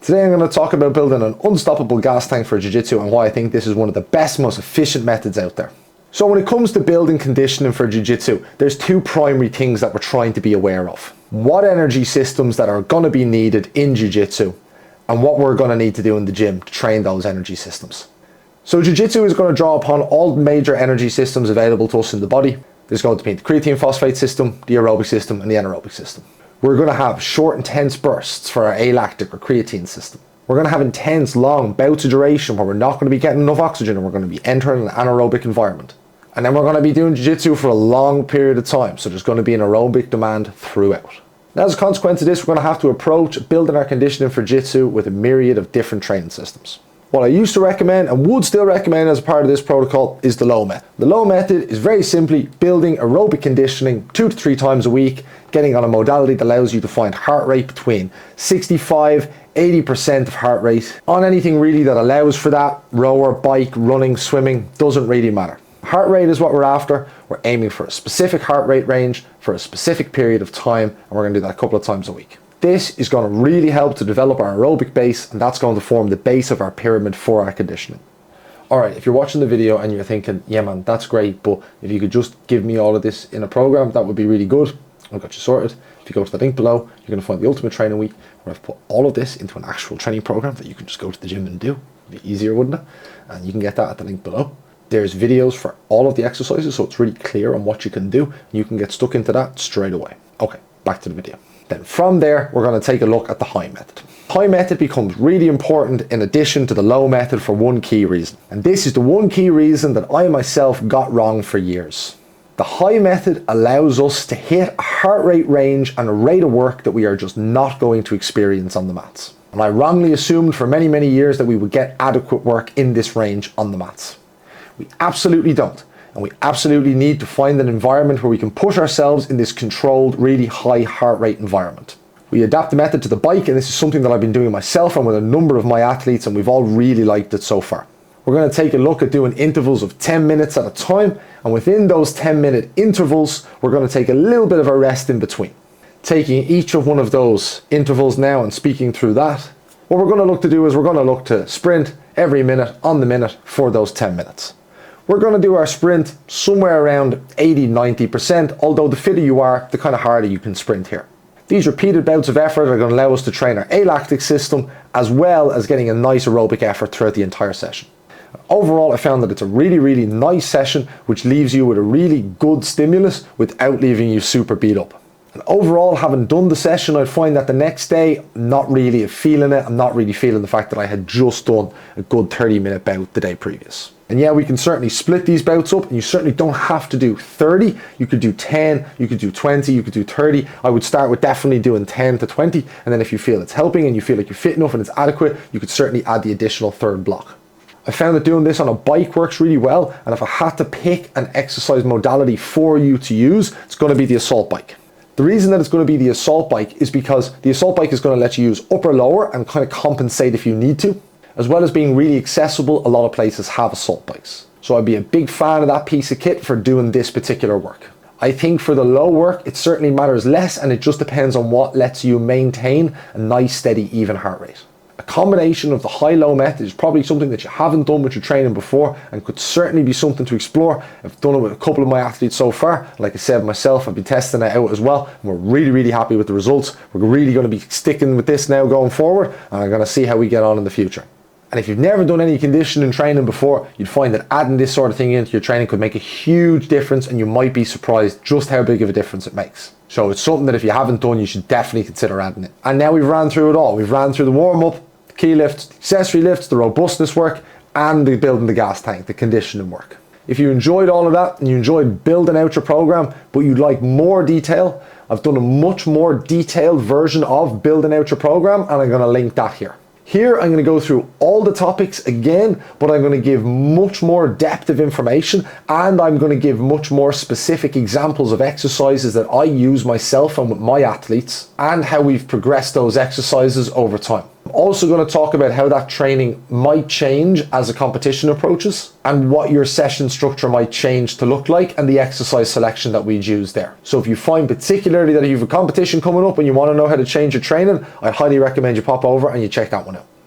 Today I'm going to talk about building an unstoppable gas tank for Jiu-Jitsu and why I think this is one of the best, most efficient methods out there. So when it comes to building conditioning for Jiu-Jitsu, there's two primary things that we're trying to be aware of. What energy systems that are going to be needed in Jiu-Jitsu and what we're going to need to do in the gym to train those energy systems. So Jiu-Jitsu is going to draw upon all major energy systems available to us in the body. There's going to be the creatine phosphate system, the aerobic system, and the anaerobic system. We're going to have short, intense bursts for our alactic or creatine system. We're going to have intense, long bouts of duration where we're not going to be getting enough oxygen and we're going to be entering an anaerobic environment. And then we're going to be doing Jiu-Jitsu for a long period of time, so there's going to be an aerobic demand throughout. Now, as a consequence of this, we're going to have to approach building our conditioning for Jiu-Jitsu with a myriad of different training systems. What I used to recommend and would still recommend as a part of this protocol is the low method. The low method is very simply building aerobic conditioning 2 to 3 times a week, getting on a modality that allows you to find heart rate between 65–80% of heart rate on anything really that allows for that. Rower, bike, running, swimming, doesn't really matter. Heart rate is what we're after. We're aiming for a specific heart rate range for a specific period of time, and we're going to do that a couple of times a week. This is going to really help to develop our aerobic base, and that's going to form the base of our pyramid for our conditioning. Alright, if you're watching the video and you're thinking, yeah man, that's great, but if you could just give me all of this in a program, that would be really good. I've got you sorted. If you go to the link below, you're going to find the Ultimate Training Week, where I've put all of this into an actual training program that you can just go to the gym and do. It'd be easier, wouldn't it? And you can get that at the link below. There's videos for all of the exercises, so it's really clear on what you can do. You can get stuck into that straight away. Okay, back to the video. Then from there, we're going to take a look at the high method. High method becomes really important in addition to the low method for one key reason. And this is the one key reason that I myself got wrong for years. The high method allows us to hit a heart rate range and a rate of work that we are just not going to experience on the mats. And I wrongly assumed for many, many years that we would get adequate work in this range on the mats. We absolutely don't. And we absolutely need to find an environment where we can push ourselves in this controlled, really high heart rate environment. We adapt the method to the bike, and this is something that I've been doing myself and with a number of my athletes, and we've all really liked it so far. We're going to take a look at doing intervals of 10 minutes at a time, and within those 10-minute intervals, we're going to take a little bit of a rest in between. Taking each of one of those intervals now and speaking through that, what we're going to look to do is we're going to look to sprint every minute on the minute for those 10 minutes. We're going to do our sprint somewhere around 80–90%, although the fitter you are, the kind of harder you can sprint here. These repeated bouts of effort are going to allow us to train our alactic system, as well as getting a nice aerobic effort throughout the entire session. Overall, I found that it's a really, really nice session, which leaves you with a really good stimulus without leaving you super beat up. And overall, having done the session, I'd find that the next day, not really feeling it. I'm not really feeling the fact that I had just done a good 30-minute bout the day previous. And yeah, we can certainly split these bouts up, and you certainly don't have to do 30. You could do 10, you could do 20, you could do 30. I would start with definitely doing 10 to 20. And then if you feel it's helping and you feel like you're fit enough and it's adequate, you could certainly add the additional third block. I found that doing this on a bike works really well. And if I had to pick an exercise modality for you to use, it's going to be the assault bike. The reason that it's going to be the assault bike is because the assault bike is going to let you use upper lower and kind of compensate if you need to, as well as being really accessible. A lot of places have assault bikes. So I'd be a big fan of that piece of kit for doing this particular work. I think for the low work, it certainly matters less, and it just depends on what lets you maintain a nice, steady, even heart rate. A combination of the high-low method is probably something that you haven't done with your training before and could certainly be something to explore. I've done it with a couple of my athletes so far. Like I said myself, I've been testing it out as well, and we're really, really happy with the results. We're really going to be sticking with this now going forward, and I'm going to see how we get on in the future. And if you've never done any conditioning training before, you'd find that adding this sort of thing into your training could make a huge difference, and you might be surprised just how big of a difference it makes. So it's something that if you haven't done, you should definitely consider adding it. And now we've ran through it all. We've ran through the warm-up, the key lifts, the accessory lifts, the robustness work, and the building the gas tank, the conditioning work. If you enjoyed all of that and you enjoyed building out your program, but you'd like more detail, I've done a much more detailed version of building out your program, and I'm going to link that here. Here I'm going to go through all the topics again, but I'm going to give much more depth of information, and I'm going to give much more specific examples of exercises that I use myself and with my athletes, and how we've progressed those exercises over time. also going to talk about how that training might change as a competition approaches and what your session structure might change to look like and the exercise selection that we'd use there. So if you find particularly that you have a competition coming up and you want to know how to change your training, I highly recommend you pop over and you check that one out.